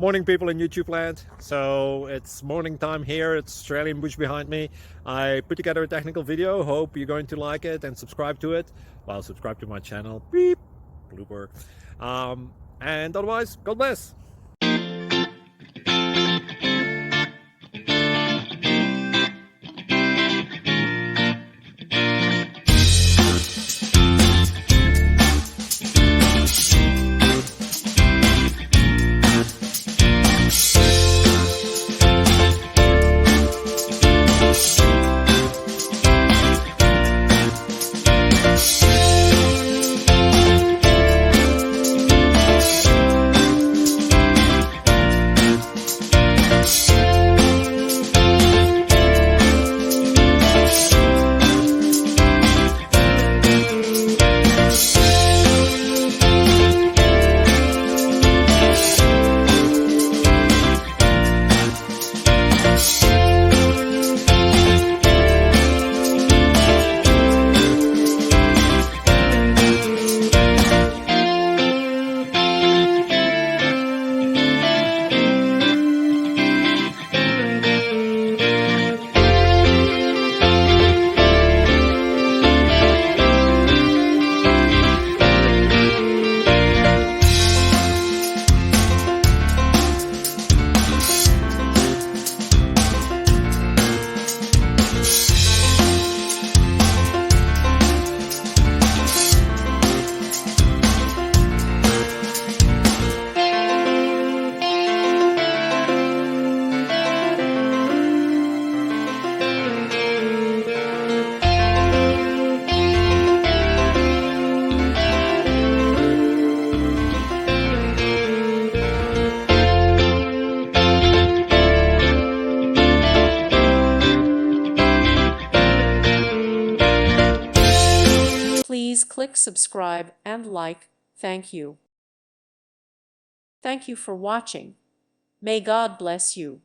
Morning, people in YouTube land. So it's morning time here. It's Australian bush behind me. I put together a technical video. Hope you're going to like it and subscribe to it. Well, subscribe to my channel. Beep. Blooper. And otherwise, God bless. Please click subscribe and like. Thank you. Thank you for watching. May God bless you.